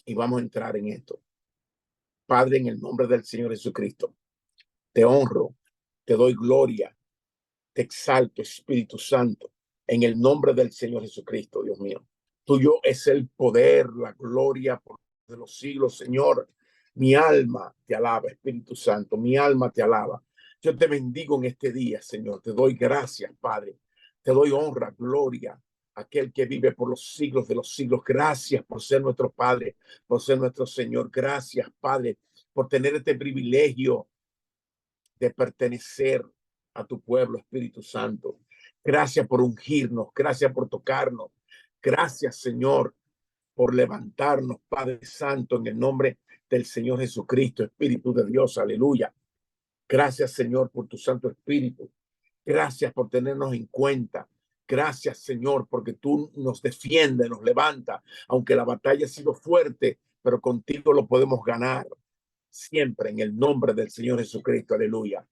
y vamos a entrar en esto. Padre, en el nombre del Señor Jesucristo, te honro, te doy gloria, te exalto, Espíritu Santo, en el nombre del Señor Jesucristo, Dios mío. Tuyo es el poder, la gloria por de los siglos, Señor. Mi alma te alaba, Espíritu Santo, mi alma te alaba. Yo te bendigo en este día, Señor. Te doy gracias, Padre. Te doy honra, gloria, aquel que vive por los siglos de los siglos. Gracias por ser nuestro Padre, por ser nuestro Señor. Gracias, Padre, por tener este privilegio de pertenecer a tu pueblo, Espíritu Santo. Gracias por ungirnos, gracias por tocarnos. Gracias, Señor, por levantarnos, Padre Santo, en el nombre del Señor Jesucristo, Espíritu de Dios, aleluya. Gracias, Señor, por tu Santo Espíritu. Gracias por tenernos en cuenta. Gracias, Señor, porque tú nos defiendes, nos levanta, aunque la batalla ha sido fuerte, pero contigo lo podemos ganar siempre en el nombre del Señor Jesucristo, aleluya.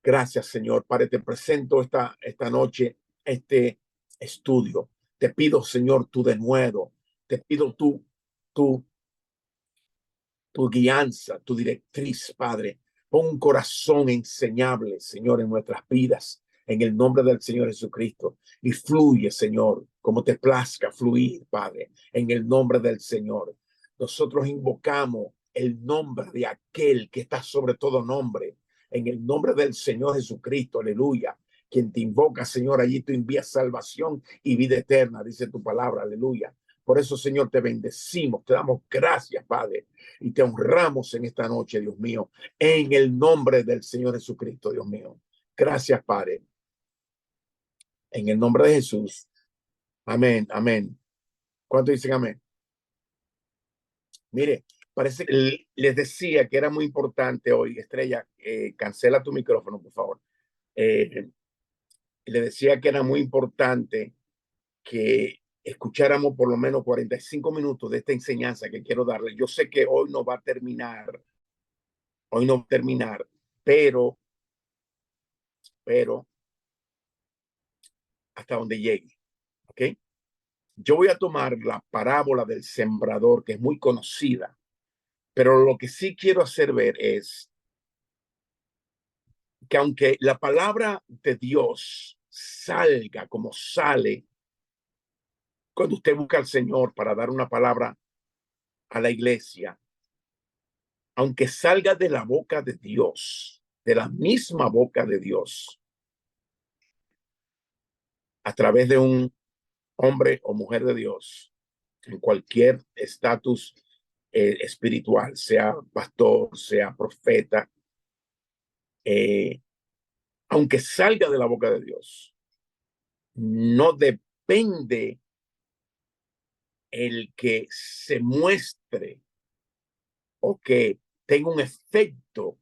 Gracias, Señor. Padre, te presento esta noche este estudio. Te pido, Señor, tu denuedo. Te pido tu, tu guianza, tu directriz, Padre. Pon un corazón enseñable, Señor, en nuestras vidas, en el nombre del Señor Jesucristo. Y fluye, Señor, como te plazca fluir, Padre, en el nombre del Señor. Nosotros invocamos el nombre de aquel que está sobre todo nombre, en el nombre del Señor Jesucristo, aleluya. Quien te invoca, Señor, allí tú envías salvación y vida eterna, dice tu palabra, aleluya. Por eso, Señor, te bendecimos, te damos gracias, Padre, y te honramos en esta noche, Dios mío, en el nombre del Señor Jesucristo, Dios mío. Gracias, Padre. En el nombre de Jesús. Amén, amén. ¿Cuánto dicen amén? Mire, parece que les decía que era muy importante hoy, Estrella, cancela tu micrófono, por favor. Le decía que era muy importante que escucháramos por lo menos 45 minutos de esta enseñanza que quiero darle. Yo sé que hoy no va a terminar, pero hasta donde llegue, ¿ok? Yo voy a tomar la parábola del sembrador, que es muy conocida, pero lo que sí quiero hacer ver es que aunque la palabra de Dios salga como sale, cuando usted busca al Señor para dar una palabra a la iglesia, aunque salga de la boca de Dios, de la misma boca de Dios, a través de un hombre o mujer de Dios, en cualquier estatus espiritual, sea pastor, sea profeta, eh, aunque salga de la boca de Dios, no depende el que se muestre o que tenga un efecto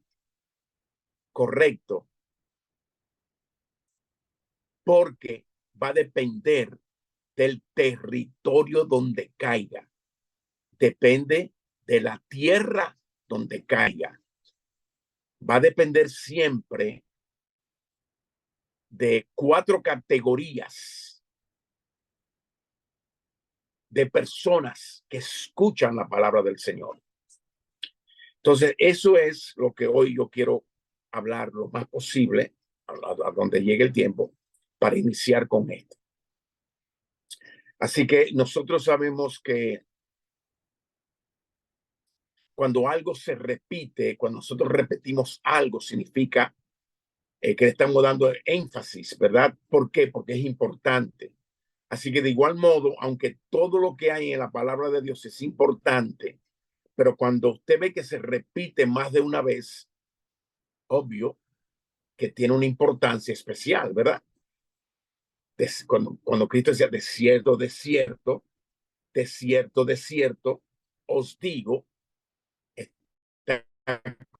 correcto, porque va a depender del territorio donde caiga, depende de la tierra donde caiga, va a depender siempre de 4 categorías de personas que escuchan la palabra del Señor. Entonces, eso es lo que hoy yo quiero hablar lo más posible, a donde llegue el tiempo, para iniciar con esto. Así que nosotros sabemos que cuando algo se repite, cuando nosotros repetimos algo, significa que le estamos dando énfasis, ¿verdad? ¿Por qué? Porque es importante. Así que de igual modo, aunque todo lo que hay en la palabra de Dios es importante, pero cuando usted ve que se repite más de una vez, obvio que tiene una importancia especial, ¿verdad? Cuando Cristo decía, de cierto, de cierto, de cierto, de cierto, os digo, está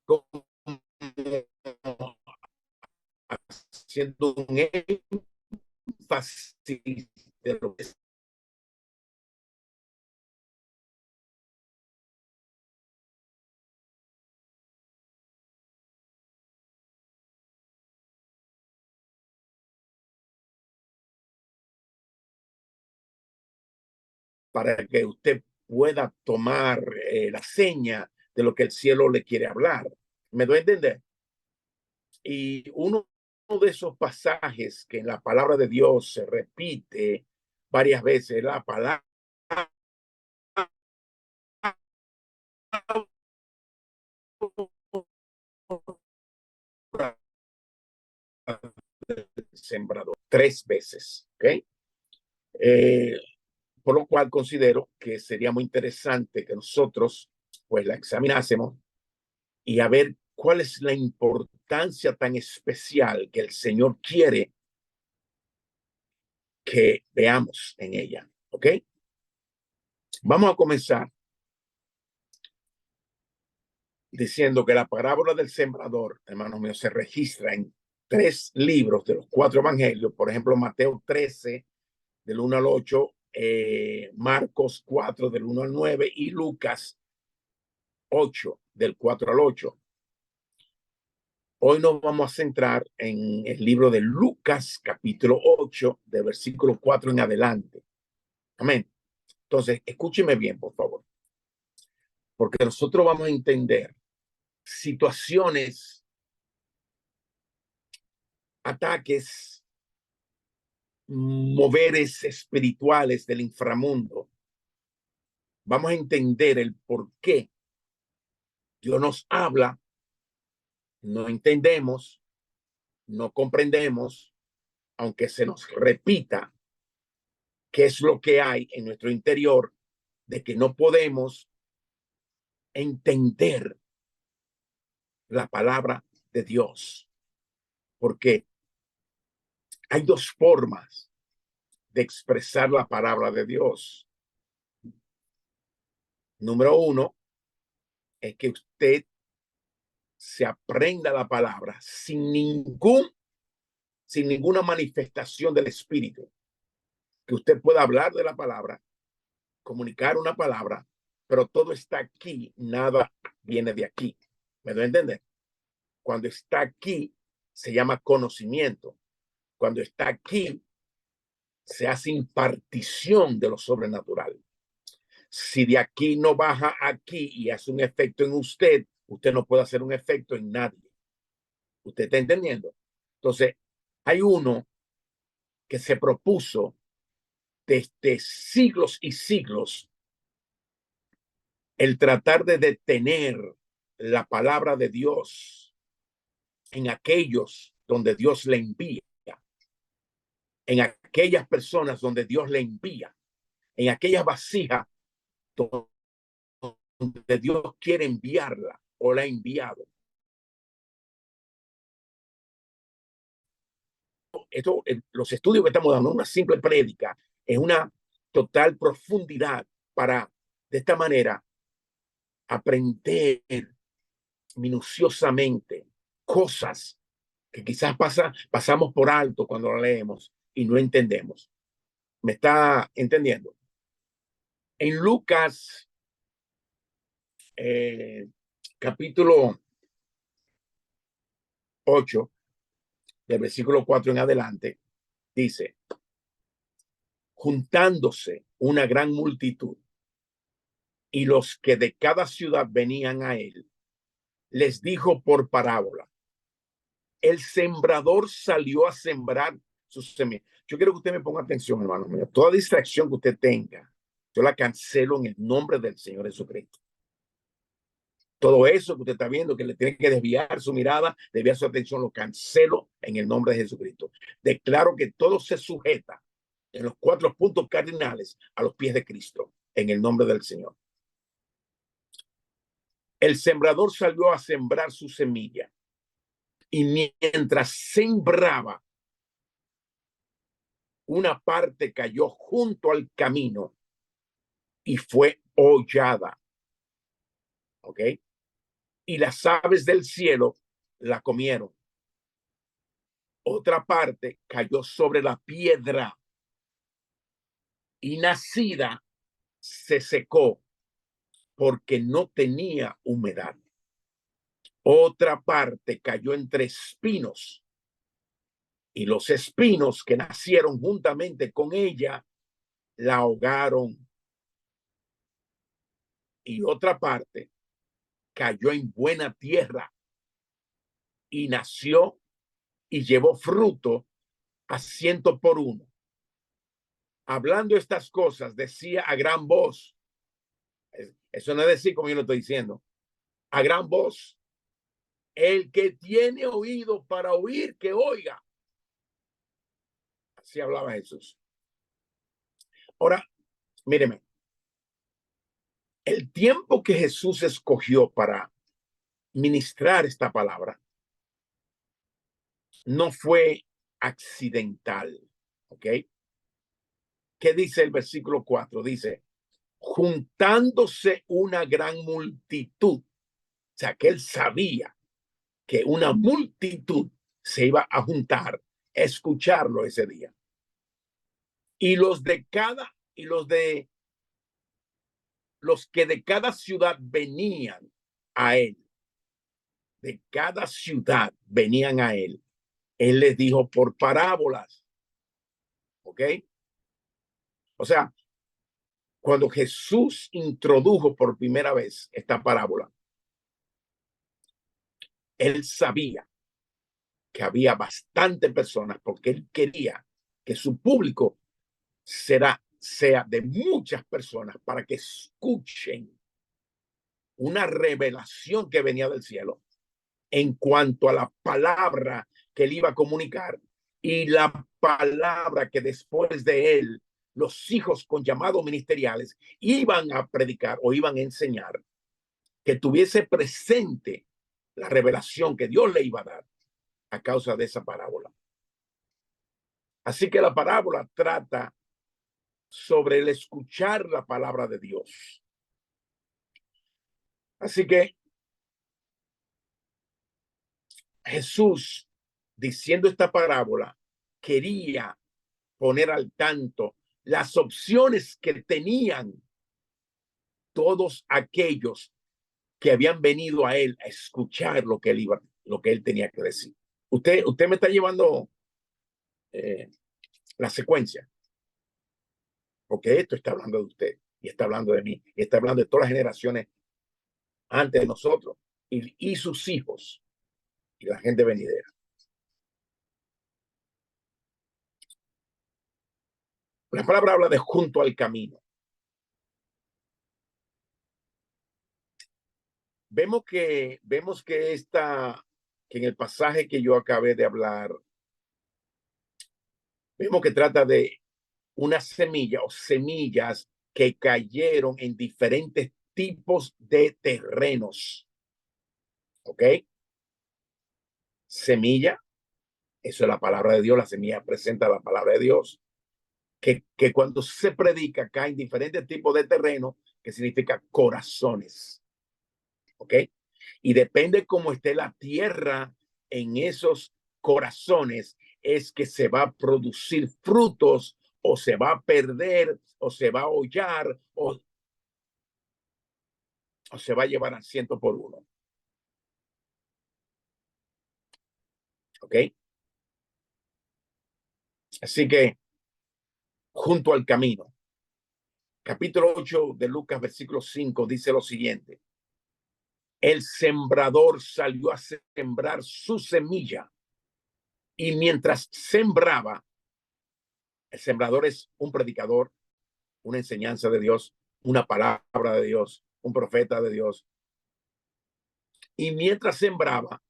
como haciendo un énfasis de lo que es para que usted pueda tomar la seña de lo que el cielo le quiere hablar. ¿Me doy a entender? Y uno de esos pasajes que en la palabra de Dios se repite varias veces, la palabra del sembrador, 3 veces. ¿Ok? Eh, por lo cual considero que sería muy interesante que nosotros pues la examinásemos y a ver cuál es la importancia tan especial que el Señor quiere que veamos en ella. ¿Ok? Vamos a comenzar diciendo que la parábola del sembrador, hermanos míos, se registra en 3 libros de los 4 evangelios. Por ejemplo, Mateo 13, del 1 al 8, Marcos 4, del 1 al 9, y Lucas 8, del 4 al 8. Hoy nos vamos a centrar en el libro de Lucas, capítulo 8, de versículo 4 en adelante. Amén. Entonces, escúcheme bien, por favor, porque nosotros vamos a entender situaciones, ataques, moveres espirituales del inframundo. Vamos a entender el por qué Dios nos habla, no entendemos, no comprendemos, aunque se nos repita qué es lo que hay en nuestro interior, de que no podemos entender la palabra de Dios. Porque hay 2 formas de expresar la palabra de Dios. Número 1 es que usted se aprenda la palabra sin ninguna manifestación del Espíritu. Que usted pueda hablar de la palabra, comunicar una palabra, pero todo está aquí, nada viene de aquí. ¿Me doy a entender? Cuando está aquí, se llama conocimiento. Cuando está aquí, se hace impartición de lo sobrenatural. Si de aquí no baja aquí y hace un efecto en usted, usted no puede hacer un efecto en nadie. ¿Usted está entendiendo? Entonces, hay uno que se propuso desde siglos y siglos el tratar de detener la palabra de Dios en aquellos donde Dios le envía, en aquellas personas donde Dios le envía, en aquellas vasijas donde Dios quiere enviarla o la ha enviado. Esto, los estudios que estamos dando, una simple prédica, es una total profundidad para, de esta manera, aprender minuciosamente cosas que quizás pasamos por alto cuando la leemos y no entendemos. ¿Me está entendiendo? En Lucas, capítulo 8, del versículo 4 en adelante, dice: juntándose una gran multitud y los que de cada ciudad venían a él, les dijo por parábola: el sembrador salió a sembrar sus semillas. Yo quiero que usted me ponga atención, hermano mío. Toda distracción que usted tenga, yo la cancelo en el nombre del Señor Jesucristo. Todo eso que usted está viendo, que le tiene que desviar su mirada, desviar su atención, lo cancelo en el nombre de Jesucristo. Declaro que todo se sujeta en los 4 puntos cardinales a los pies de Cristo, en el nombre del Señor. El sembrador salió a sembrar su semilla y mientras sembraba, una parte cayó junto al camino y fue hollada. ¿Ok? Y las aves del cielo la comieron. Otra parte cayó sobre la piedra y nacida se secó porque no tenía humedad. Otra parte cayó entre espinos y los espinos que nacieron juntamente con ella la ahogaron. y otra parte cayó en buena tierra y nació y llevó fruto a 100 por 1. Hablando estas cosas, decía a gran voz, eso no es decir como yo lo estoy diciendo, a gran voz, el que tiene oído para oír, que oiga. Así hablaba Jesús. Ahora, míreme, el tiempo que Jesús escogió para ministrar esta palabra no fue accidental, ¿ok? ¿Qué dice el versículo 4? Dice, juntándose una gran multitud, o sea, que él sabía que una multitud se iba a juntar, a escucharlo ese día. Y los que de cada ciudad venían a él, de cada ciudad venían a él, él les dijo por parábolas, ¿ok? O sea, cuando Jesús introdujo por primera vez esta parábola, él sabía que había bastante personas porque él quería que su público sea de muchas personas para que escuchen una revelación que venía del cielo en cuanto a la palabra que él iba a comunicar y la palabra que después de él los hijos con llamados ministeriales iban a predicar o iban a enseñar, que tuviese presente la revelación que Dios le iba a dar a causa de esa parábola. Así que la parábola trata sobre el escuchar la palabra de Dios. Así que Jesús, diciendo esta parábola, quería poner al tanto las opciones que tenían todos aquellos que habían venido a él a escuchar lo que él tenía que decir. Usted me está llevando la secuencia, porque esto está hablando de usted y está hablando de mí y está hablando de todas las generaciones antes de nosotros y sus hijos y la gente venidera. La palabra habla de junto al camino. Vemos que en el pasaje que yo acabé de hablar, vemos que trata de una semilla o semillas que cayeron en diferentes tipos de terrenos. ¿Ok? Semilla, eso es la palabra de Dios, la semilla presenta la palabra de Dios, que cuando se predica cae en diferentes tipos de terreno, que significa corazones. ¿Ok? Y depende cómo esté la tierra en esos corazones, es que se va a producir frutos o se va a perder o se va a hollar o se va a llevar a 100 por 1. ¿Ok? Así que junto al camino. Capítulo 8 de Lucas, versículo 5, dice lo siguiente. El sembrador salió a sembrar su semilla y mientras sembraba, el sembrador es un predicador, una enseñanza de Dios, una palabra de Dios, un profeta de Dios. Y mientras sembraba,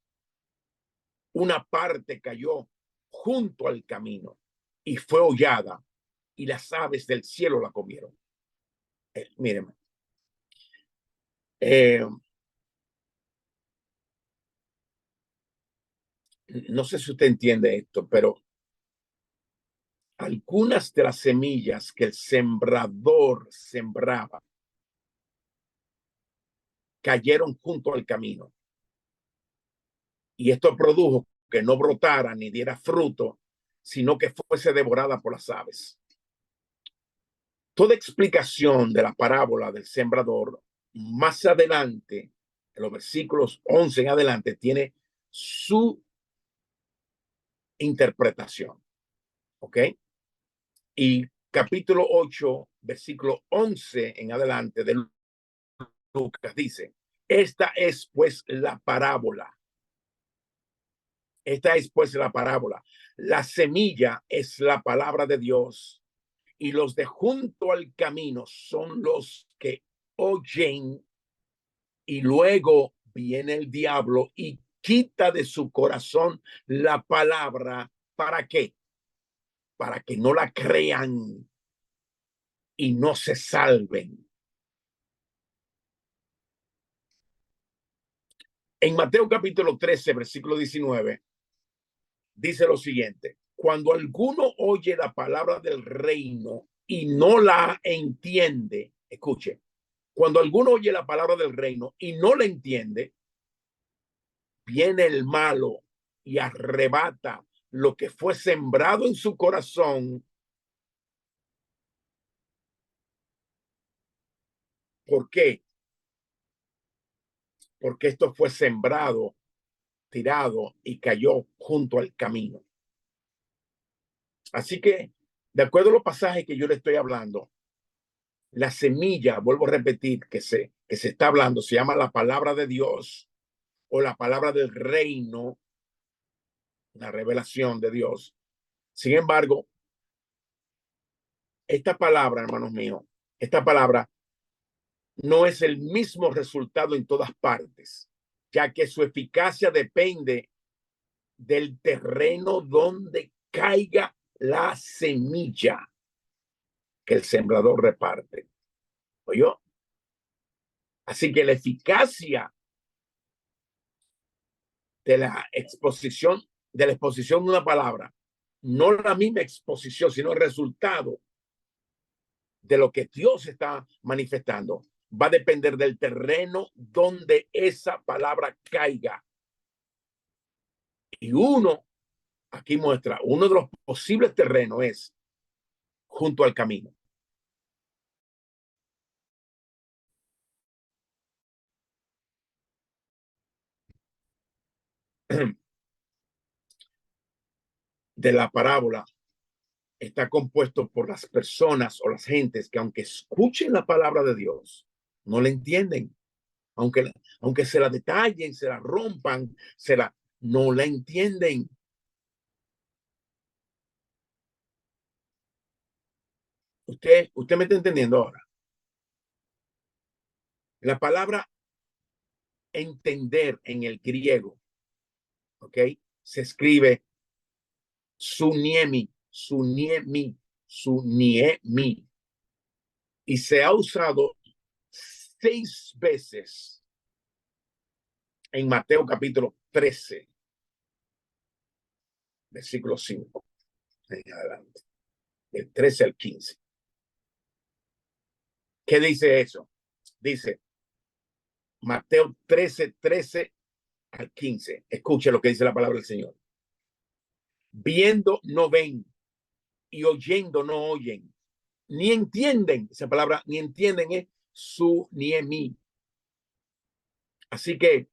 una parte cayó junto al camino y fue hollada y las aves del cielo la comieron. Mírenme. No sé si usted entiende esto, pero algunas de las semillas que el sembrador sembraba cayeron junto al camino. Y esto produjo que no brotara ni diera fruto, sino que fuese devorada por las aves. Toda explicación de la parábola del sembrador más adelante, en los versículos 11 en adelante, tiene su interpretación. ¿Ok? Y capítulo 8, versículo 11 en adelante del Lucas, dice, esta es pues la parábola. Esta es pues la parábola. La semilla es la palabra de Dios y los de junto al camino son los que oyen y luego viene el diablo y quita de su corazón la palabra. ¿Para qué? Para que no la crean y no se salven. En Mateo capítulo 13, versículo 19, dice lo siguiente: cuando alguno oye la palabra del reino y no la entiende, escuche, cuando alguno oye la palabra del reino y no la entiende, viene el malo y arrebata lo que fue sembrado en su corazón. ¿Por qué? Porque esto fue sembrado, tirado y cayó junto al camino. Así que, de acuerdo a los pasajes que yo le estoy hablando, la semilla, vuelvo a repetir, que se está hablando, se llama la palabra de Dios o la palabra del reino, la revelación de Dios. Sin embargo, esta palabra, hermanos míos, esta palabra no es el mismo resultado en todas partes, ya que su eficacia depende del terreno donde caiga la semilla que el sembrador reparte. ¿Oyó? Así que la eficacia de la exposición de una palabra, no la misma exposición, sino el resultado de lo que Dios está manifestando, va a depender del terreno donde esa palabra caiga. Y aquí muestra, uno de los posibles terrenos es junto al camino. De la parábola está compuesto por las personas o las gentes que, aunque escuchen la palabra de Dios, no la entienden. Aunque se la detallen, se la rompan, no la entienden. Usted me está entendiendo ahora. La palabra entender en el griego, ¿ok? Se escribe suniemi, suniemi, suniemi. Y se ha usado 6 veces en Mateo capítulo 13, versículo 5, en adelante, del 13 al 15. ¿Qué dice eso? Dice Mateo 13, 13 al 15. Escuche lo que dice la palabra del Señor. Viendo no ven y oyendo no oyen, ni entienden. Esa palabra ni entienden es su ni en mí. Así que,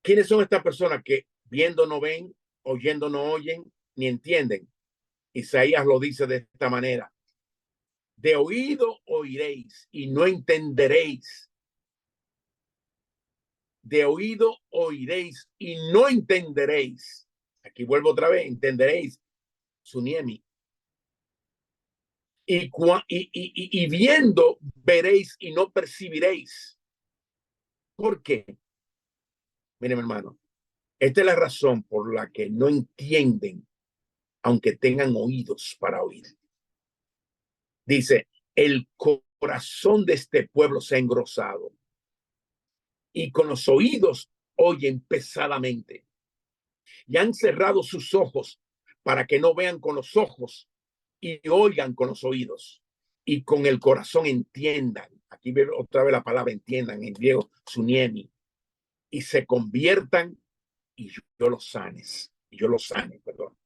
¿quiénes son estas personas que viendo no ven, oyendo no oyen, ni entienden? Isaías lo dice de esta manera: de oído oiréis y no entenderéis. De oído oiréis y no entenderéis. Aquí vuelvo otra vez, entenderéis. Suniemi. Y viendo veréis y no percibiréis. ¿Por qué? Miren, hermano, esta es la razón por la que no entienden, aunque tengan oídos para oír. Dice, el corazón de este pueblo se ha engrosado y con los oídos oyen pesadamente y han cerrado sus ojos para que no vean con los ojos y oigan con los oídos y con el corazón entiendan. Aquí ve otra vez la palabra entiendan en griego, suniemi, y se conviertan y yo los sanes. Y yo los sane, perdón.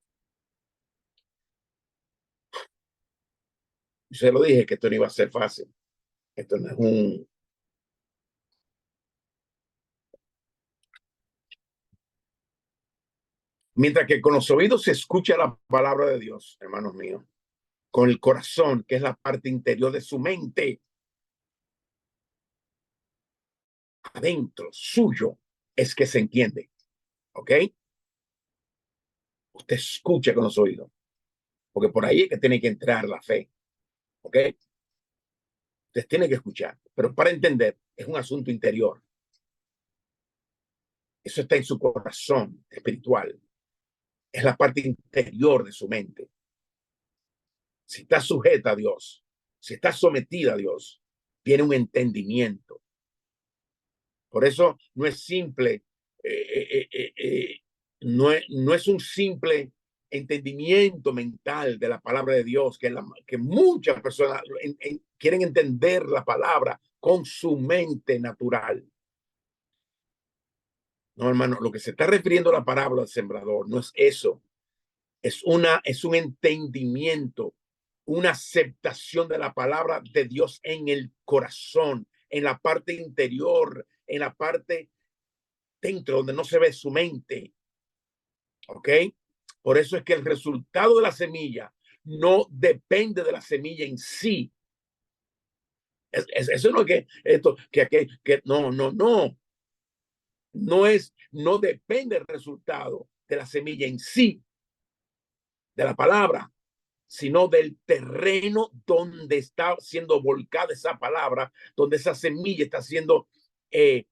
Se lo dije que esto no iba a ser fácil. Esto no es un... Mientras que con los oídos se escucha la palabra de Dios, hermanos míos, con el corazón, que es la parte interior de su mente, adentro suyo es que se entiende. ¿Ok? Usted escucha con los oídos, porque por ahí es que tiene que entrar la fe. ¿Ok? Usted tiene que escuchar, pero para entender es un asunto interior. Eso está en su corazón espiritual. Es la parte interior de su mente. Si está sujeta a Dios, si está sometida a Dios, tiene un entendimiento. Por eso no es simple, no es un simple entendimiento mental de la palabra de Dios, que muchas personas quieren entender la palabra con su mente natural. No, hermano, lo que se está refiriendo a la parábola del sembrador no es eso. Es un entendimiento, una aceptación de la palabra de Dios en el corazón, en la parte interior, en la parte dentro donde no se ve su mente. ¿Ok? Por eso es que el resultado de la semilla no depende de la semilla en sí. Eso no es que esto, que no, no, no. No depende el resultado de la semilla en sí, de la palabra, sino del terreno donde está siendo volcada esa palabra, donde esa semilla está siendo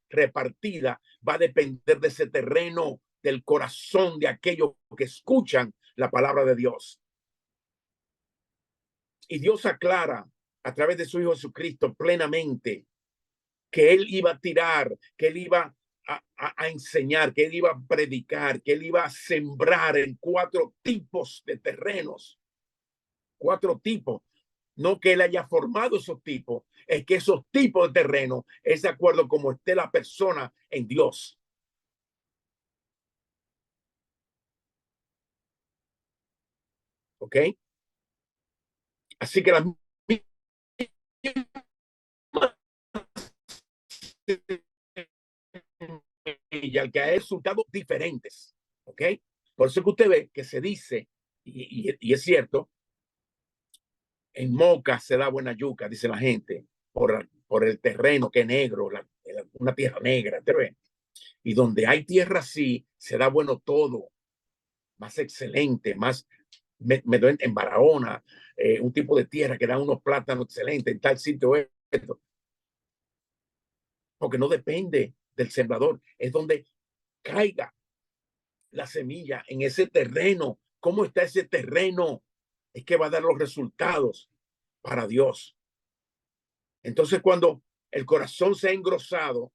repartida. Va a depender de ese terreno, del corazón de aquellos que escuchan la palabra de Dios. Y Dios aclara a través de su Hijo Jesucristo plenamente que Él iba a tirar, que Él iba a enseñar, que Él iba a predicar, que Él iba a sembrar en 4 tipos de terrenos. 4 tipos. No que Él haya formado esos tipos, es que esos tipos de terreno es de acuerdo como esté la persona en Dios. ¿Ok? Así que la y al que hay resultados diferentes. ¿Ok? Por eso que usted ve que se dice, y es cierto, en Moca se da buena yuca, dice la gente, por el terreno que es negro, una tierra negra, ¿te ves? Y donde hay tierra así, se da bueno todo, más excelente, más, me doy en Barahona, un tipo de tierra que da unos plátanos excelentes, en tal sitio esto, porque no depende del sembrador, es donde caiga la semilla en ese terreno. ¿Cómo está ese terreno? Es que va a dar los resultados para Dios. Entonces, cuando el corazón se ha engrosado,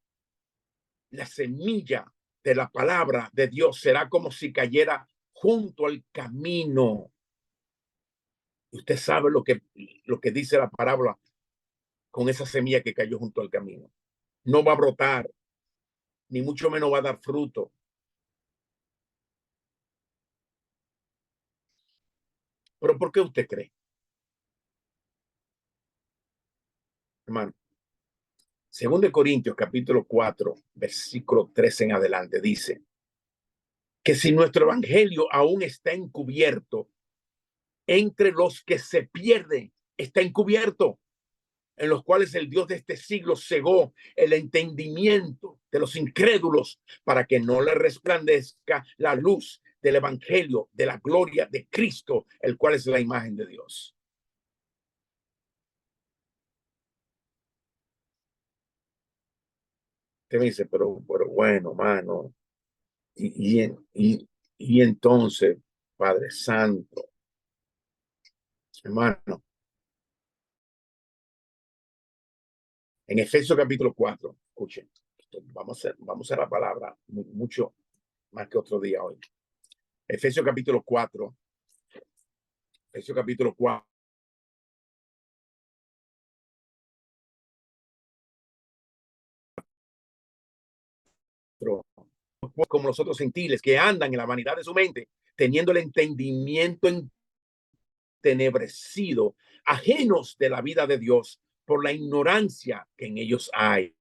la semilla de la palabra de Dios será como si cayera junto al camino. Usted sabe lo que dice la parábola con esa semilla que cayó junto al camino. No va a brotar, ni mucho menos va a dar fruto. ¿Pero por qué usted cree, hermano? Según de Corintios, capítulo 4, versículo 13 en adelante, dice que si nuestro evangelio aún está encubierto, entre los que se pierden, está encubierto, en los cuales el Dios de este siglo cegó el entendimiento de los incrédulos para que no le resplandezca la luz del evangelio de la gloria de Cristo, el cual es la imagen de Dios. Usted me dice, pero bueno, mano, y entonces, Padre Santo, hermano, en Efesios capítulo 4, escuchen, vamos a la palabra mucho más que otro día hoy. Efesios capítulo 4, Efesios capítulo 4. Como los otros gentiles que andan en la vanidad de su mente, teniendo el entendimiento entenebrecido, ajenos de la vida de Dios por la ignorancia que en ellos hay.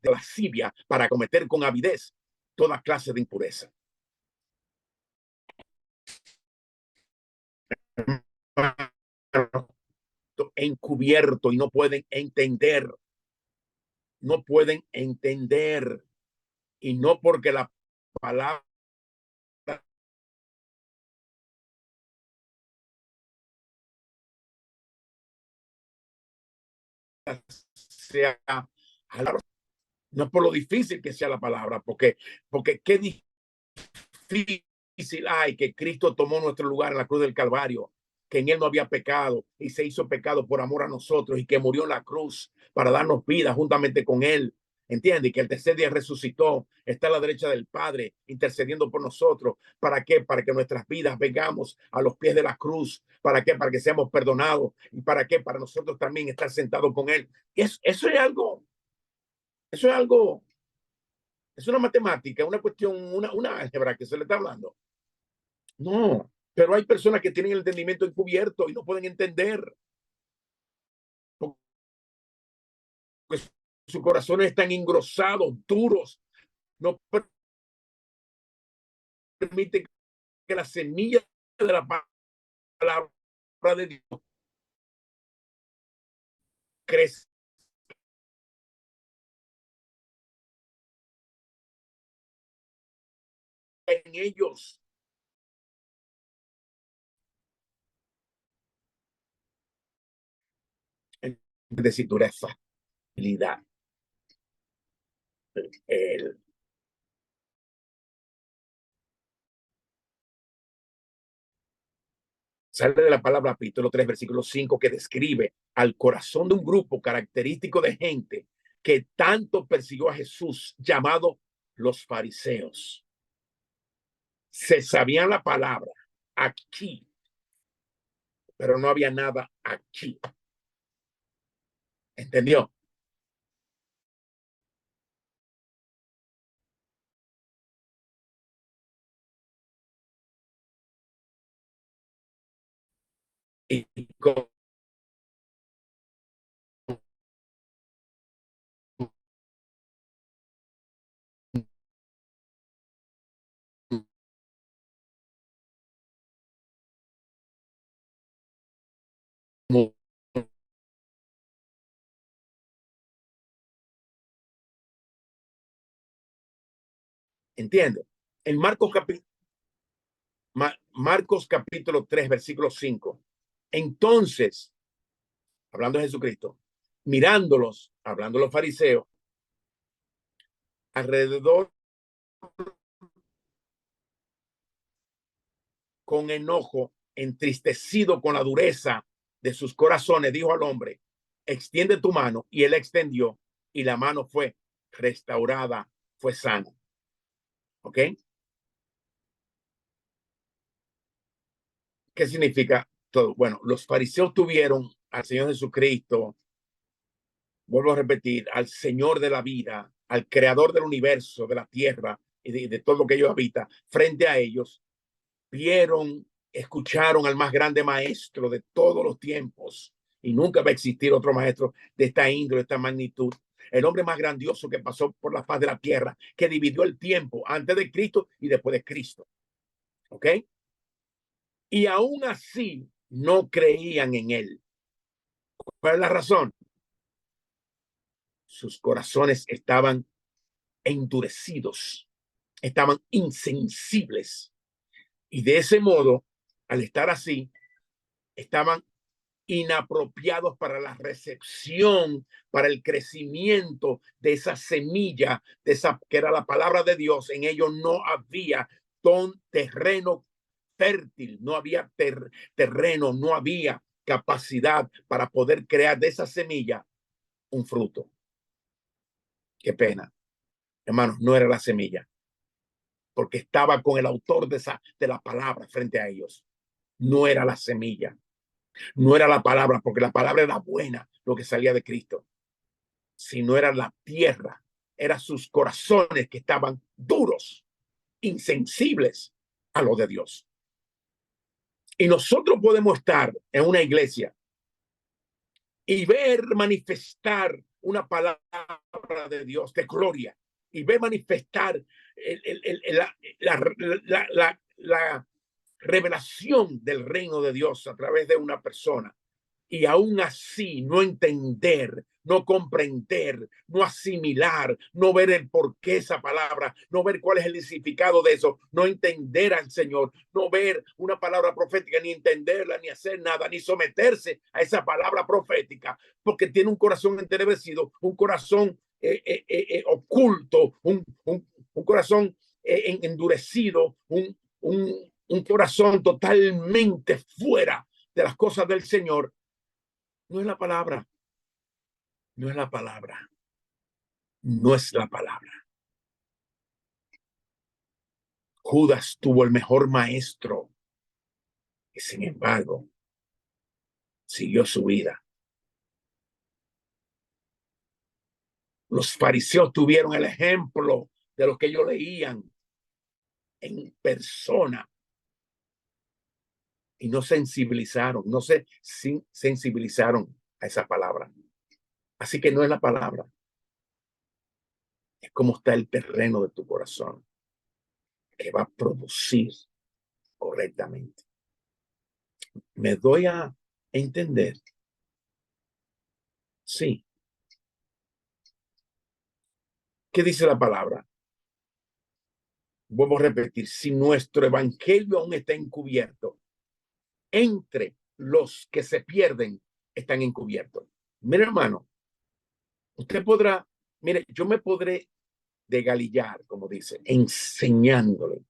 De lascivia para cometer con avidez toda clase de impureza. encubierto y no pueden entender, no pueden entender, y no porque la palabra sea, no es por lo difícil que sea la palabra, porque qué difícil hay que Cristo tomó nuestro lugar en la cruz del Calvario, que en él no había pecado y se hizo pecado por amor a nosotros y que murió en la cruz para darnos vida juntamente con él. Entiende que el tercer día resucitó, está a la derecha del Padre, intercediendo por nosotros. ¿Para qué? Para que nuestras vidas vengamos a los pies de la cruz. ¿Para qué? Para que seamos perdonados. ¿Y para qué? Para nosotros también estar sentados con él. Eso es algo, es una matemática, una cuestión, una álgebra que se le está hablando. No, pero hay personas que tienen el entendimiento encubierto y no pueden entender porque sus corazones están engrosados, duros, no permiten que la semilla de la palabra de Dios crezca en ellos. De si tú eres facilidad. El, sale de la palabra capítulo 3, versículo 5, que describe al corazón de un grupo característico de gente que tanto persiguió a Jesús, llamado los fariseos. Se sabían la palabra aquí, pero no había nada aquí. ¿Entendió? Y como entiende. En Marcos capítulo 3, versículo 5. Entonces, hablando de Jesucristo, mirándolos, hablando de los fariseos, alrededor con enojo, entristecido con la dureza de sus corazones, dijo al hombre, extiende tu mano, y él extendió, y la mano fue restaurada, fue sana. ¿Ok? ¿Qué significa todo? Bueno, los fariseos tuvieron al Señor Jesucristo, vuelvo a repetir, al Señor de la vida, al creador del universo, de la tierra y de todo lo que ellos habitan, frente a ellos, vieron, escucharon al más grande maestro de todos los tiempos, y nunca va a existir otro maestro de esta índole, de esta magnitud. El hombre más grandioso que pasó por la faz de la tierra, que dividió el tiempo antes de Cristo y después de Cristo. ¿Ok? Y aún así no creían en él. ¿Cuál es la razón? Sus corazones estaban endurecidos, estaban insensibles. Y de ese modo, al estar así, estaban inapropiados para la recepción, para el crecimiento de esa semilla, de esa que era la palabra de Dios. En ellos no había terreno fértil, no había terreno, no había capacidad para poder crear de esa semilla un fruto. Qué pena, hermanos, no era la semilla, porque estaba con el autor de la palabra frente a ellos. No era la semilla, no era la palabra, porque la palabra era buena, lo que salía de Cristo, sino era la tierra, eran sus corazones que estaban duros, insensibles a lo de Dios. Y nosotros podemos estar en una iglesia y ver manifestar una palabra de Dios de gloria, y ver manifestar la revelación del reino de Dios a través de una persona y aún así no entender, no comprender, no asimilar, no ver el porqué de esa palabra, no ver cuál es el significado de eso, no entender al Señor, no ver una palabra profética, ni entenderla, ni hacer nada, ni someterse a esa palabra profética, porque tiene un corazón entenebrecido, un corazón oculto, un corazón endurecido, un corazón totalmente fuera de las cosas del Señor. No es la palabra, no es la palabra, no es la palabra. Judas tuvo el mejor maestro y sin embargo siguió su vida. Los fariseos tuvieron el ejemplo de lo que ellos leían en persona y no sensibilizaron, no se sensibilizaron a esa palabra. Así que no es la palabra, es cómo está el terreno de tu corazón que va a producir correctamente. Me doy a entender. Sí. ¿Qué dice la palabra? Vuelvo a repetir, si nuestro evangelio aún está encubierto, entre los que se pierden están encubiertos. Mire, hermano, usted podrá, mire, yo me podré degalillar, como dice, enseñándole,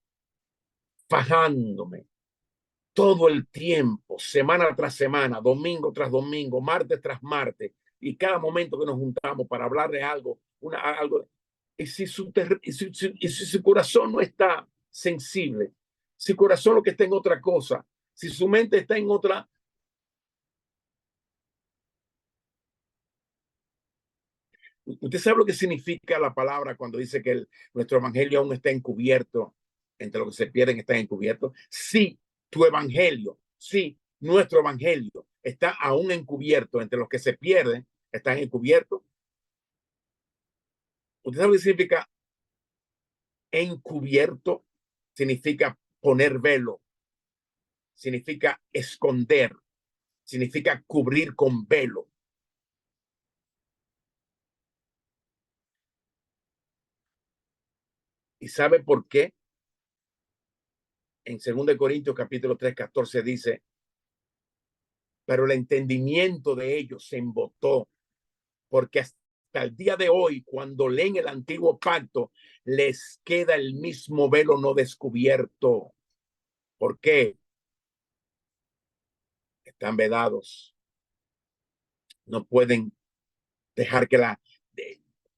fajándome todo el tiempo, semana tras semana, domingo tras domingo, martes tras martes, y cada momento que nos juntamos para hablar de algo, algo. Y si su corazón no está sensible, si su corazón lo que está en otra cosa, si su mente está en otra. Usted sabe lo que significa la palabra cuando dice que nuestro evangelio aún está encubierto, entre los que se pierden están encubiertos. Sí, tu evangelio, sí, nuestro evangelio está aún encubierto, entre los que se pierden están encubiertos. Usted sabe lo que significa encubierto, significa poner velo, significa esconder, significa cubrir con velo. ¿Y sabe por qué? En 2 Corintios capítulo 3, 14 dice, pero el entendimiento de ellos se embotó, porque hasta el día de hoy, cuando leen el antiguo pacto, les queda el mismo velo no descubierto. ¿Por qué? Están vedados. No pueden dejar que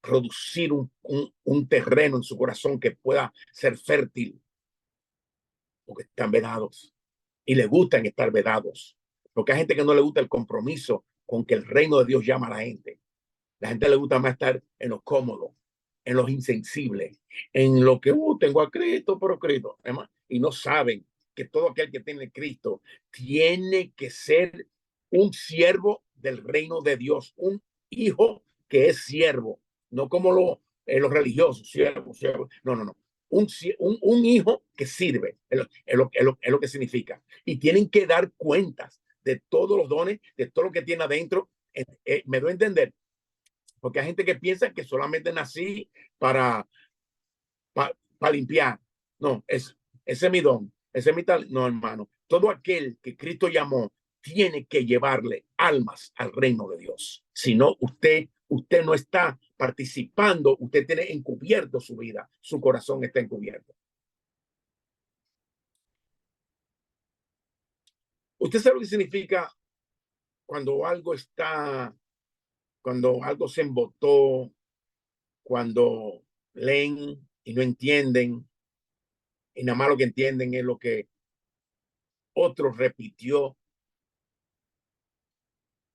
producir un terreno en su corazón que pueda ser fértil, porque están vedados y le gustan estar vedados, porque hay gente que no le gusta el compromiso con que el reino de Dios llama a la gente. La gente le gusta más estar en lo cómodo, en los insensibles, en lo que tengo a Cristo, pero Cristo, y no saben que todo aquel que tiene Cristo tiene que ser un siervo del reino de Dios, un hijo que es siervo, no como los religiosos, siervo, siervo. No, no, no. Un hijo que sirve, es lo que significa. Y tienen que dar cuentas de todos los dones, de todo lo que tiene adentro. Me doy a entender, porque hay gente que piensa que solamente nací para limpiar. No, ese es mi don, ese es mi tal. No, hermano. Todo aquel que Cristo llamó tiene que llevarle almas al reino de Dios. Si no, usted no está participando, usted tiene encubierto su vida, su corazón está encubierto. ¿Usted sabe lo que significa cuando algo se embotó, cuando leen y no entienden, y nada más lo que entienden es lo que otro repitió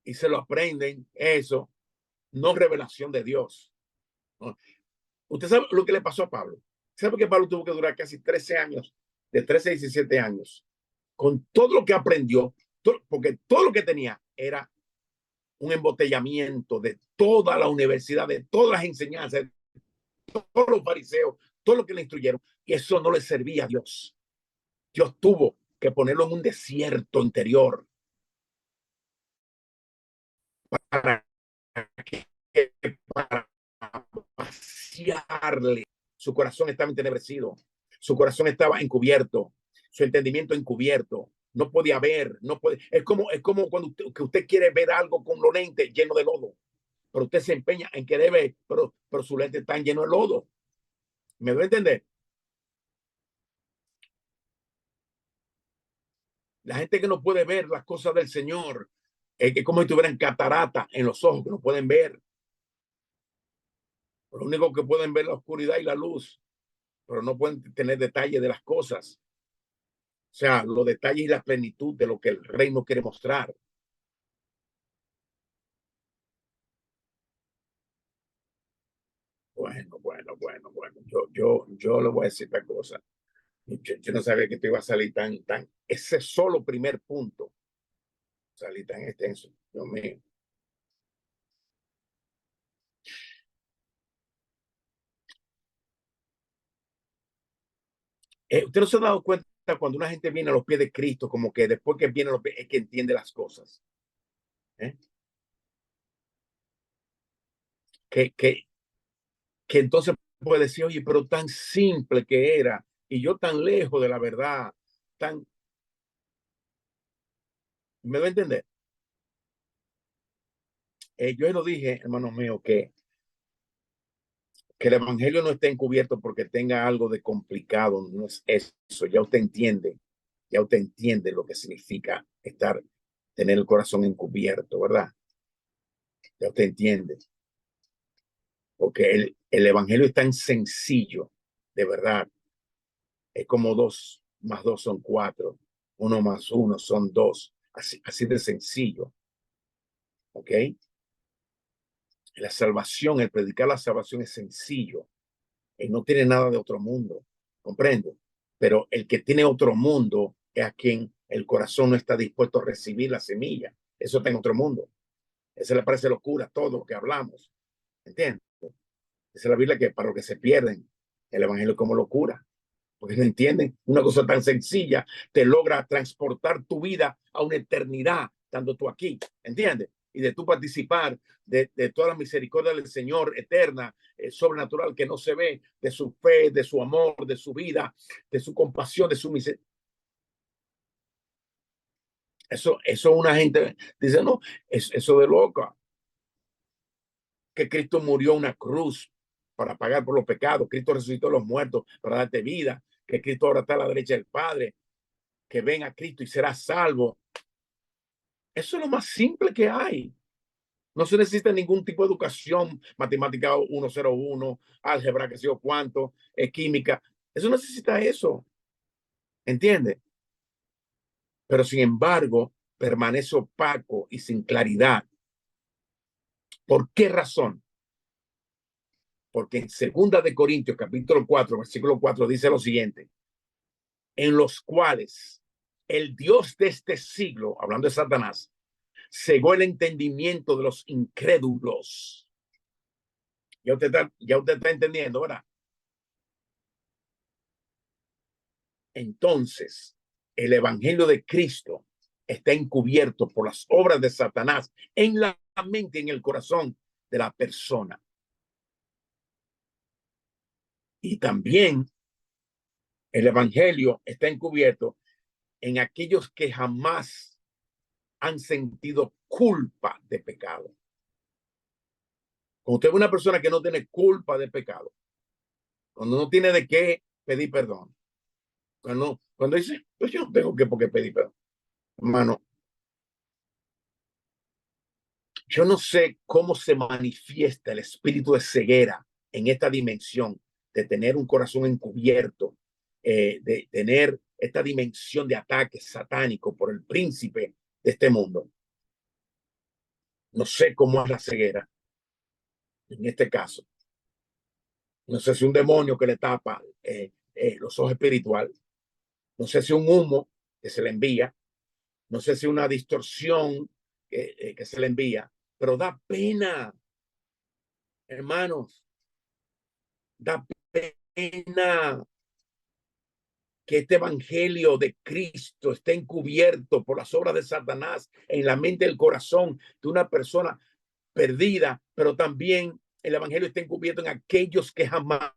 y se lo aprenden? Eso no revelación de Dios, ¿no? Usted sabe lo que le pasó a Pablo. ¿Sabe que Pablo tuvo que durar casi 13 años, de 13 a 17 años, con todo lo que aprendió? Porque todo lo que tenía era un embotellamiento de toda la universidad, de todas las enseñanzas, de todos los fariseos, todo lo que le instruyeron, y eso no le servía a Dios. Dios tuvo que ponerlo en un desierto interior para que para vaciarle. Su corazón estaba entenebrecido, su corazón estaba encubierto, su entendimiento encubierto. No podía ver, no puede. Es como cuando usted quiere ver algo con los lentes llenos de lodo, pero usted se empeña en querer ver, pero su lente está lleno de lodo. ¿Me doy a entender? La gente que no puede ver las cosas del Señor, es como si tuvieran catarata en los ojos, que no pueden ver. Lo único que pueden ver es la oscuridad y la luz, pero no pueden tener detalles de las cosas. O sea, los detalles y la plenitud de lo que el reino quiere mostrar. Bueno. Yo le voy a decir esta cosa. Yo no sabía que te iba a salir tan, ese solo primer punto, salir tan extenso. Dios mío. Usted no se ha dado cuenta cuando una gente viene a los pies de Cristo, como que después que viene a los pies, es que entiende las cosas. ¿Eh? Que, que, que entonces puede decir, oye, pero tan simple que era, y yo tan lejos de la verdad, tan, ¿me va a entender? Yo lo dije, hermanos míos, que el evangelio no está encubierto porque tenga algo de complicado, no es eso, ya usted entiende lo que significa tener el corazón encubierto, ¿verdad? Ya usted entiende, porque el evangelio es tan sencillo, de verdad, es como 2 más 2 son 4, 1 más 1 son 2, así de sencillo, ¿ok? La salvación, el predicar la salvación es sencillo, no tiene nada de otro mundo, comprendo. Pero el que tiene otro mundo es a quien el corazón no está dispuesto a recibir la semilla. Eso está en otro mundo. Eso le parece locura todo lo que hablamos. ¿Entiendes? Esa es la Biblia que para los que se pierden, el evangelio es como locura. Porque no entienden. Una cosa tan sencilla te logra transportar tu vida a una eternidad, estando tú aquí. ¿Entiendes? Y de tú participar de toda la misericordia del Señor eterna, sobrenatural, que no se ve, de su fe, de su amor, de su vida, de su compasión, de su misericordia. Eso una gente dice, no, eso de loca, que Cristo murió en una cruz para pagar por los pecados, Cristo resucitó a los muertos para darte vida, que Cristo ahora está a la derecha del Padre, que ven a Cristo y será salvo. Eso es lo más simple que hay. No se necesita ningún tipo de educación, matemática 101, álgebra, que sé yo cuánto, química. Eso necesita eso, ¿entiende? Pero sin embargo, permanece opaco y sin claridad. ¿Por qué razón? Porque en 2 Corintios, capítulo 4, versículo 4, dice lo siguiente: en los cuales el Dios de este siglo, hablando de Satanás, cegó el entendimiento de los incrédulos. Ya usted está entendiendo, ¿verdad? Entonces, el evangelio de Cristo está encubierto por las obras de Satanás en la mente, en el corazón de la persona. Y también el evangelio está encubierto en aquellos que jamás han sentido culpa de pecado. Cuando usted es una persona que no tiene culpa de pecado, cuando no tiene de qué pedir perdón, cuando dice, pues yo no tengo que por qué pedir perdón, hermano, yo no sé cómo se manifiesta el espíritu de ceguera en esta dimensión, de tener un corazón encubierto, de tener esta dimensión de ataque satánico por el príncipe de este mundo. No sé cómo es la ceguera en este caso. No sé si un demonio que le tapa los ojos espirituales. No sé si un humo que se le envía. No sé si una distorsión que se le envía. Pero da pena, hermanos. Da pena. que este evangelio de Cristo esté encubierto por las obras de Satanás en la mente y el corazón de una persona perdida, pero también el evangelio está encubierto en aquellos que jamás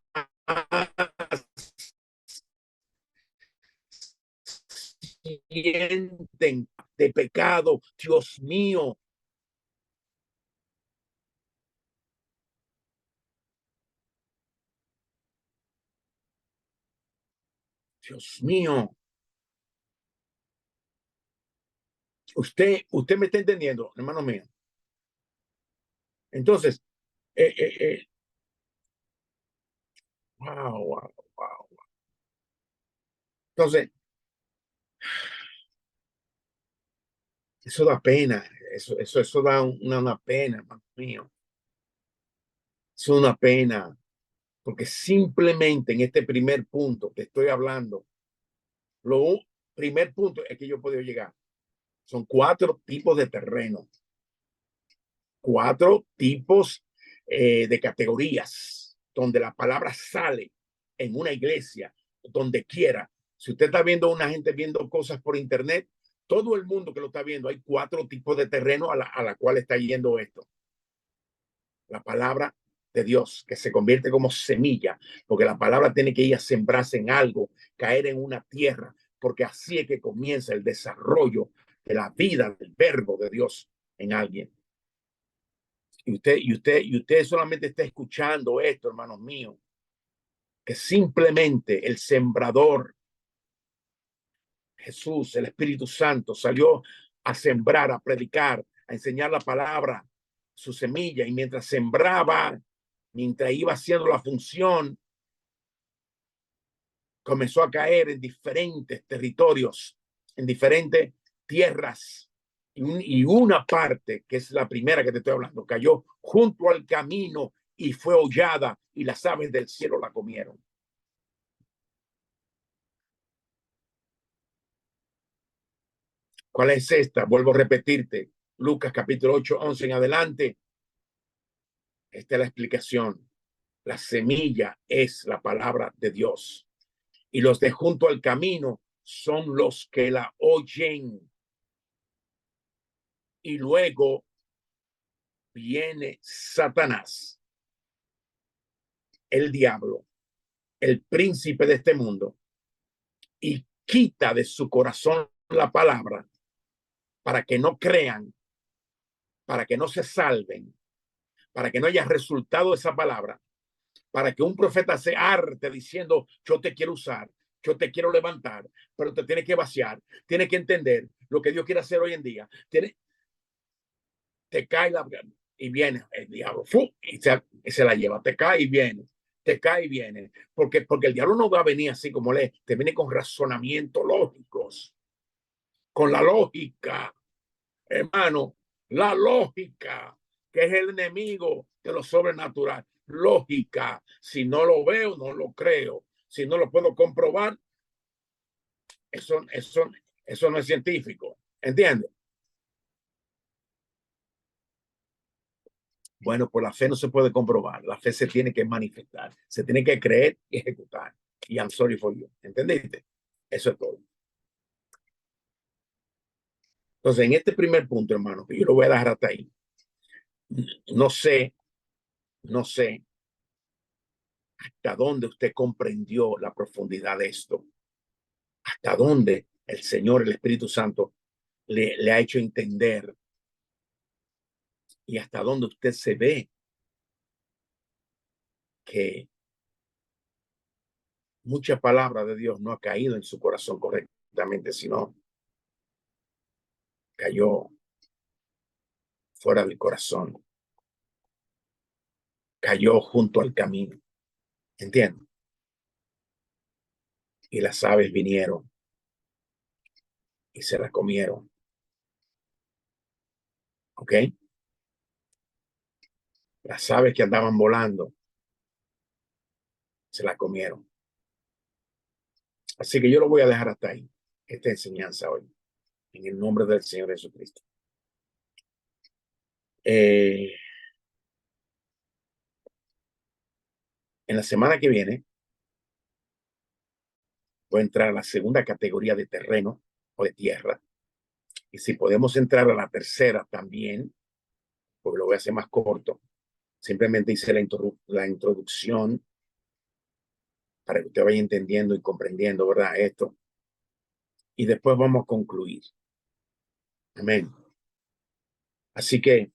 sienten de pecado. Dios mío, Dios mío. Usted me está entendiendo, hermano mío. Entonces, eh, eh, eh, wow, wow, wow. Entonces, eso da pena, eso da una pena, hermano mío. Eso da una pena, porque simplemente en este primer punto que estoy hablando, lo primer punto es que yo he podido llegar. Son 4 tipos de terreno, 4 tipos de categorías donde la palabra sale en una iglesia, donde quiera. Si usted está viendo una gente viendo cosas por internet, todo el mundo que lo está viendo, hay 4 tipos de terreno a la cual está yendo esto. La palabra de Dios, que se convierte como semilla, porque la palabra tiene que ir a sembrarse en algo, caer en una tierra, porque así es que comienza el desarrollo de la vida del verbo de Dios en alguien. Y usted solamente está escuchando esto, hermanos míos, que simplemente el sembrador, Jesús, el Espíritu Santo, salió a sembrar, a predicar, a enseñar la palabra, su semilla, y mientras sembraba, mientras iba haciendo la función, comenzó a caer en diferentes territorios, en diferentes tierras. Y una parte, que es la primera que te estoy hablando, cayó junto al camino y fue hollada y las aves del cielo la comieron. ¿Cuál es esta? Vuelvo a repetirte. Lucas capítulo 8, 11 en adelante. Esta es la explicación. La semilla es la palabra de Dios. Y los de junto al camino son los que la oyen. Y luego viene Satanás, el diablo, el príncipe de este mundo, y quita de su corazón la palabra para que no crean, para que no se salven, para que no haya resultado de esa palabra, para que un profeta se arte diciendo, yo te quiero usar, yo te quiero levantar, pero te tienes que vaciar, tienes que entender lo que Dios quiere hacer hoy en día. Te cae y viene el diablo y se la lleva, te cae y viene, te cae y viene, porque el diablo no va a venir así como te viene con razonamientos lógicos, con la lógica, hermano, la lógica, que es el enemigo de lo sobrenatural. Lógica, si no lo veo, no lo creo, si no lo puedo comprobar, eso no es científico, ¿entiendes? Bueno, pues la fe no se puede comprobar, la fe se tiene que manifestar, se tiene que creer y ejecutar. Y I'm sorry for you, ¿entendiste? Eso es todo. Entonces, en este primer punto, hermano, que yo lo voy a dejar hasta ahí, no sé, no sé hasta dónde usted comprendió la profundidad de esto, hasta dónde el Señor, el Espíritu Santo, le ha hecho entender y hasta dónde usted se ve que mucha palabra de Dios no ha caído en su corazón correctamente, sino cayó fuera del corazón, cayó junto al camino, ¿entiendes? Y las aves vinieron y se la comieron, ¿ok? Las aves que andaban volando se la comieron. Así que yo lo voy a dejar hasta ahí, esta enseñanza hoy, en el nombre del Señor Jesucristo. En la semana que viene Voy a entrar a la segunda categoría de terreno o de tierra. Y si podemos entrar a la tercera también, porque lo voy a hacer más corto, simplemente hice la introducción para que usted vaya entendiendo y comprendiendo, ¿verdad? Esto. Y después vamos a concluir. Amén. Así que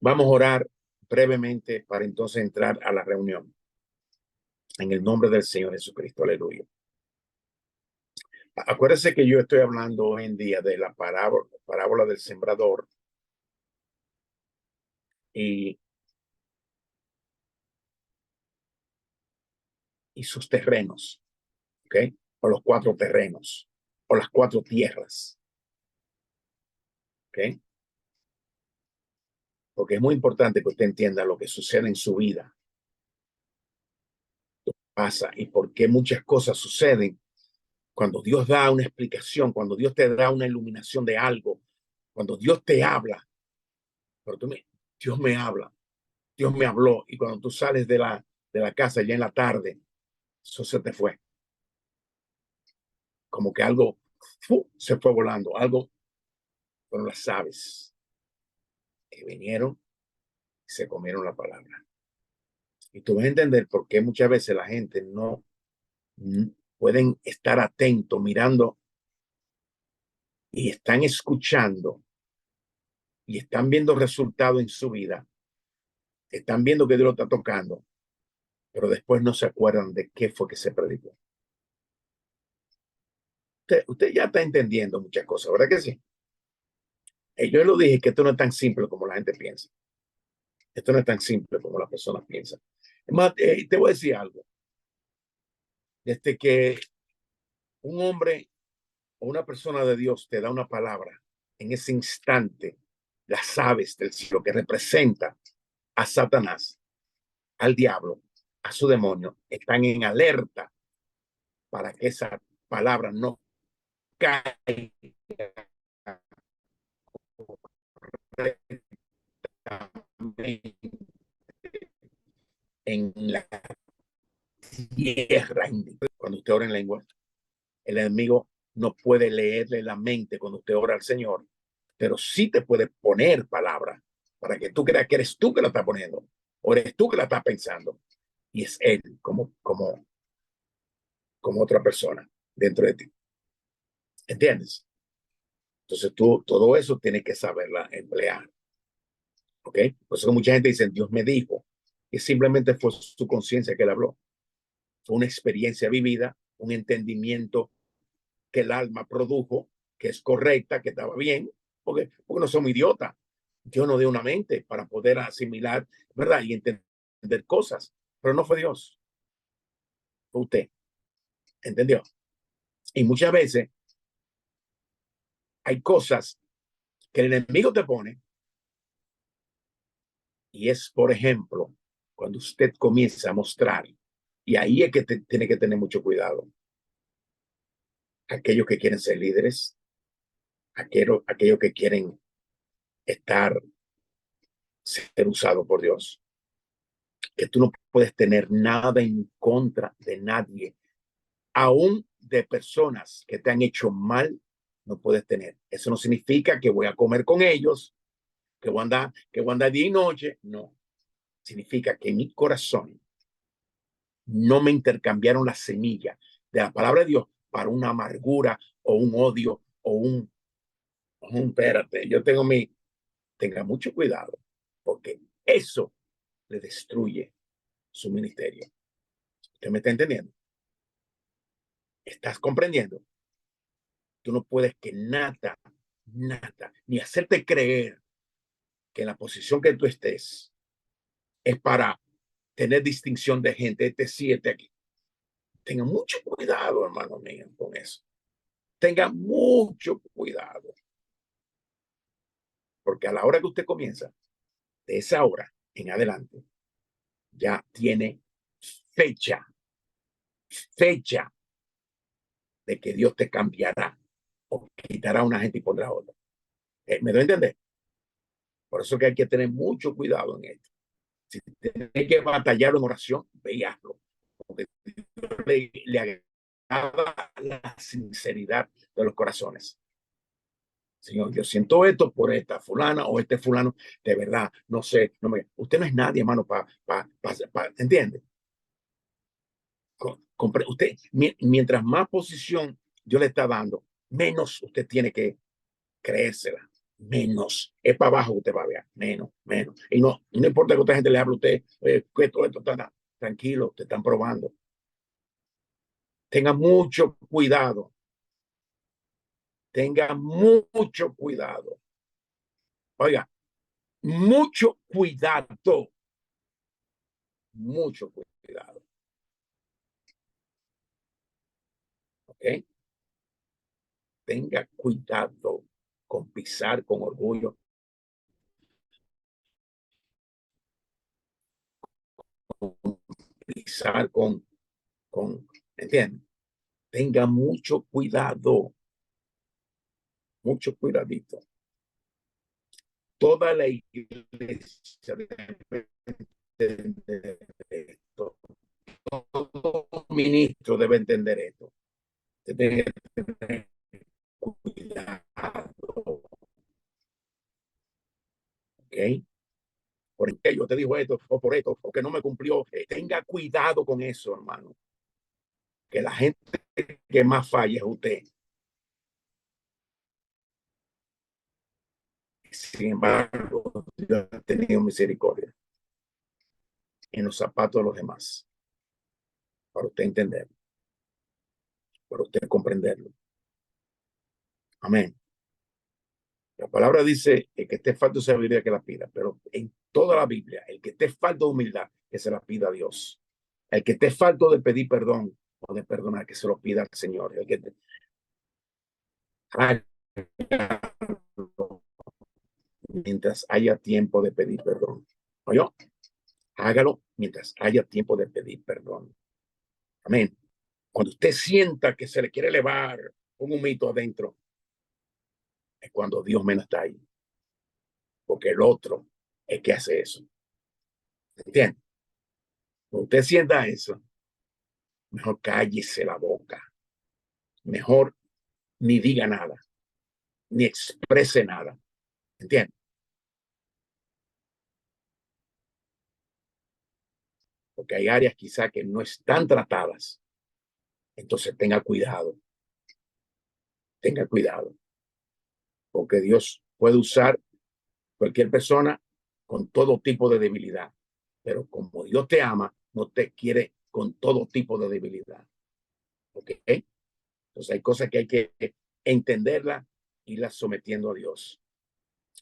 vamos a orar brevemente para entonces entrar a la reunión. En el nombre del Señor Jesucristo. Aleluya. Acuérdese que yo estoy hablando hoy en día de la parábola del sembrador y sus terrenos, ¿ok? O los 4 terrenos, o las 4 tierras, ¿ok? Porque es muy importante que usted entienda lo que sucede en su vida, pasa y por qué muchas cosas suceden cuando Dios da una explicación, cuando Dios te da una iluminación de algo, cuando Dios te habla, pero Dios me habla, Dios me habló, y cuando tú sales de la casa ya en la tarde, eso se te fue. Como que algo se fue volando, algo, fueron las aves que vinieron y se comieron la palabra. Y tú vas a entender por qué muchas veces la gente no pueden estar atentos, mirando, y están escuchando, y están viendo resultados en su vida, están viendo que Dios lo está tocando, pero después no se acuerdan de qué fue que se predicó. Usted ya está entendiendo muchas cosas, ¿verdad que sí? Yo lo dije que esto no es tan simple como la gente piensa. Esto no es tan simple como las personas piensan. Además, te voy a decir algo. Desde que un hombre o una persona de Dios te da una palabra, en ese instante, las aves del cielo que representa a Satanás, al diablo, a su demonio, están en alerta para que esa palabra no caiga en la tierra. Cuando usted ora en lengua, el enemigo no puede leerle la mente cuando usted ora al Señor, pero sí te puede poner palabra para que tú creas que eres tú que la estás poniendo, o eres tú que la estás pensando, y es él como otra persona dentro de ti. ¿Entiendes? Entonces tú todo eso tienes que saberla emplear. ¿Ok? Por eso mucha gente dice, Dios me dijo, y simplemente fue su conciencia que le habló. Fue una experiencia vivida, un entendimiento que el alma produjo, que es correcta, que estaba bien, porque no somos idiotas. Dios nos dio una mente para poder asimilar, ¿verdad? Y entender cosas, pero no fue Dios, fue usted, ¿entendió? Y muchas veces hay cosas que el enemigo te pone, y es, por ejemplo, cuando usted comienza a mostrar, y ahí es que tiene que tener mucho cuidado. Aquellos que quieren ser líderes, aquellos que quieren ser usados por Dios, que tú no puedes tener nada en contra de nadie, aún de personas que te han hecho mal, no puedes tener. Eso no significa que voy a comer con ellos, que voy a andar día y noche. No, significa que en mi corazón no me intercambiaron la semilla de la palabra de Dios para una amargura o un odio o espérate, tenga mucho cuidado, porque eso le destruye su ministerio. ¿Usted me está entendiendo? ¿Estás comprendiendo? Tú no puedes que nada, ni hacerte creer que en la posición que tú estés es para tener distinción de gente, este sí, este aquí. Tenga mucho cuidado, hermano mío, con eso. Tenga mucho cuidado. Porque a la hora que usted comienza, de esa hora en adelante, ya tiene fecha, fecha de que Dios te cambiará o quitará a una gente y pondrá a otra. ¿Me doy a entender? Por eso que hay que tener mucho cuidado en esto. Si tienes que batallar en oración, ve y hazlo. Porque le agrada la sinceridad de los corazones. Señor, yo siento esto por esta fulana o este fulano, de verdad, no sé, usted no es nadie, hermano, ¿entiende? Usted, mientras más posición Dios le está dando, menos usted tiene que creérsela, menos, es para abajo que usted va a ver, menos. Y no importa que otra gente le hable a usted, que esto, tranquilo, te están probando. Tenga mucho cuidado. Tenga mucho cuidado. Oiga, mucho cuidado. Mucho cuidado. ¿Ok? Tenga cuidado con pisar con orgullo, con pisar ¿entiende? Tenga mucho cuidado, mucho cuidadito. Toda la iglesia debe entender esto. Todo ministro debe entender esto. Debe tener cuidado. ¿Ok? Porque yo te digo esto, o por esto, o que no me cumplió. Tenga cuidado con eso, hermano. Que la gente que más falla es usted. Sin embargo, Dios ha tenido misericordia en los zapatos de los demás, para usted entenderlo, para usted comprenderlo. Amén. La palabra dice que esté falto de sabiduría que la pida, pero en toda la Biblia, el que esté falto de humildad, que se la pida a Dios. El que esté falto de pedir perdón o de perdonar, que se lo pida al Señor. El que mientras haya tiempo de pedir perdón. ¿Oye? Hágalo mientras haya tiempo de pedir perdón. Amén. Cuando usted sienta que se le quiere elevar un humito adentro, es cuando Dios menos está ahí. Porque el otro es que hace eso. ¿Entiende? Cuando usted sienta eso, mejor cállese la boca. Mejor ni diga nada, ni exprese nada. ¿Entiende? Porque hay áreas quizá que no están tratadas. Entonces tenga cuidado. Tenga cuidado. Porque Dios puede usar cualquier persona con todo tipo de debilidad. Pero como Dios te ama, no te quiere con todo tipo de debilidad. ¿Ok? Entonces hay cosas que hay que entenderla y las sometiendo a Dios.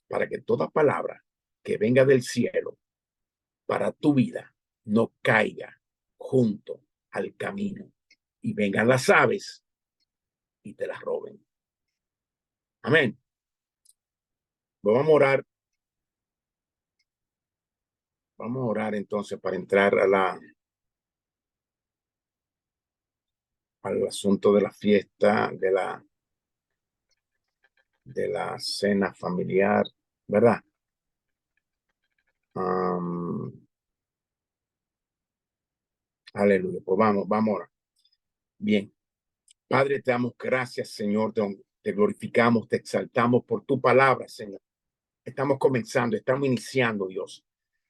Para que toda palabra que venga del cielo para tu vida no caiga junto al camino y vengan las aves y te las roben. Amén. Vamos a orar. Vamos a orar entonces para entrar al asunto de la fiesta, de la cena familiar, ¿verdad? Aleluya. Pues vamos ahora. Bien. Padre, te damos gracias, Señor. Te glorificamos, te exaltamos por tu palabra, Señor. Estamos comenzando, estamos iniciando, Dios.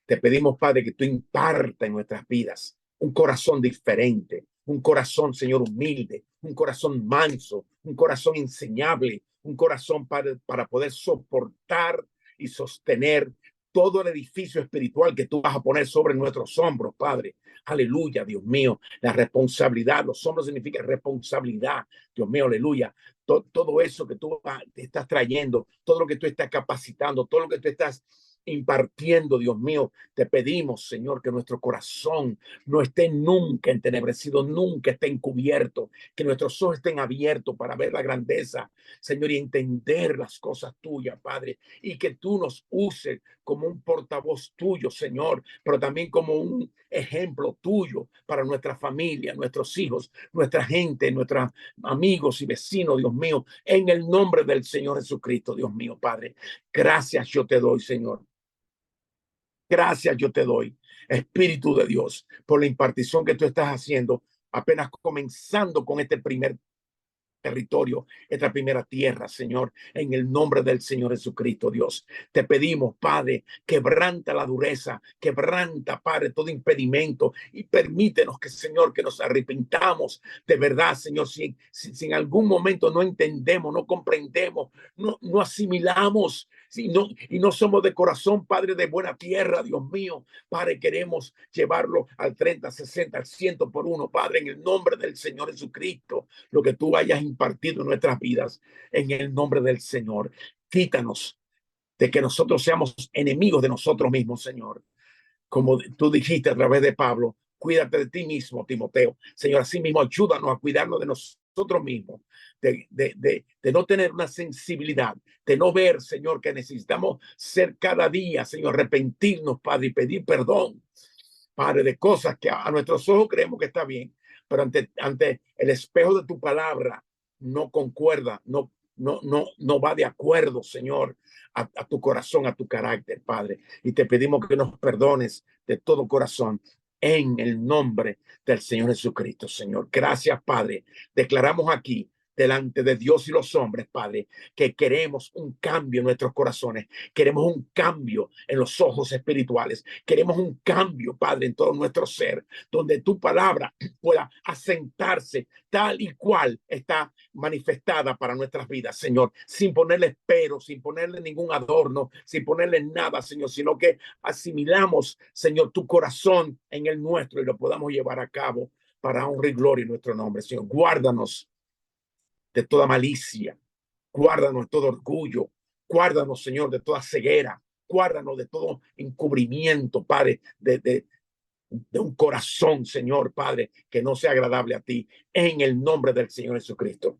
Te pedimos, Padre, que tú imparta en nuestras vidas un corazón diferente, un corazón, Señor, humilde, un corazón manso, un corazón enseñable, un corazón, Padre, para poder soportar y sostener todo el edificio espiritual que tú vas a poner sobre nuestros hombros, Padre. Aleluya, Dios mío. La responsabilidad, los hombros significa responsabilidad, Dios mío, aleluya. Todo eso que tú te estás trayendo, todo lo que tú estás capacitando, todo lo que tú estás impartiendo, Dios mío, te pedimos, Señor, que nuestro corazón no esté nunca entenebrecido, nunca esté encubierto, que nuestros ojos estén abiertos para ver la grandeza, Señor, y entender las cosas tuyas, Padre, y que tú nos uses como un portavoz tuyo, Señor, pero también como un ejemplo tuyo para nuestra familia, nuestros hijos, nuestra gente, nuestros amigos y vecinos, Dios mío, en el nombre del Señor Jesucristo, Dios mío, Padre. Gracias yo te doy, Señor. Gracias yo te doy, Espíritu de Dios, por la impartición que tú estás haciendo apenas comenzando con este primer territorio, esta primera tierra, Señor, en el nombre del Señor Jesucristo, Dios. Te pedimos, Padre, quebranta la dureza, quebranta, Padre, todo impedimento y permítenos que, Señor, que nos arrepintamos de verdad, Señor, si en algún momento no entendemos, no comprendemos, no asimilamos, y no somos de corazón, Padre, de buena tierra, Dios mío, Padre, queremos llevarlo al 30, 60, al 100 por uno, Padre, en el nombre del Señor Jesucristo, lo que tú hayas impartido en nuestras vidas, en el nombre del Señor. Quítanos de que nosotros seamos enemigos de nosotros mismos, Señor. Como tú dijiste a través de Pablo, cuídate de ti mismo, Timoteo. Señor, así mismo ayúdanos a cuidarnos de nosotros mismos, de no tener una sensibilidad, de no ver, Señor, que necesitamos ser cada día, Señor, arrepentirnos, Padre, y pedir perdón, Padre, de cosas que a nuestros ojos creemos que está bien, pero ante el espejo de tu palabra no concuerda, no va de acuerdo, Señor, a tu corazón, a tu carácter, Padre. Y te pedimos que nos perdones de todo corazón en el nombre del Señor Jesucristo, Señor. Gracias, Padre. Declaramos aquí delante de Dios y los hombres, Padre, que queremos un cambio en nuestros corazones, queremos un cambio en los ojos espirituales, queremos un cambio, Padre, en todo nuestro ser, donde tu palabra pueda asentarse tal y cual está manifestada para nuestras vidas, Señor, sin ponerle pero, sin ponerle ningún adorno, sin ponerle nada, Señor, sino que asimilamos, Señor, tu corazón en el nuestro y lo podamos llevar a cabo para honra y gloria en nuestro nombre, Señor. Guárdanos de toda malicia, guárdanos de todo orgullo, guárdanos, Señor, de toda ceguera, guárdanos de todo encubrimiento, Padre, de un corazón, Señor, Padre, que no sea agradable a ti, en el nombre del Señor Jesucristo.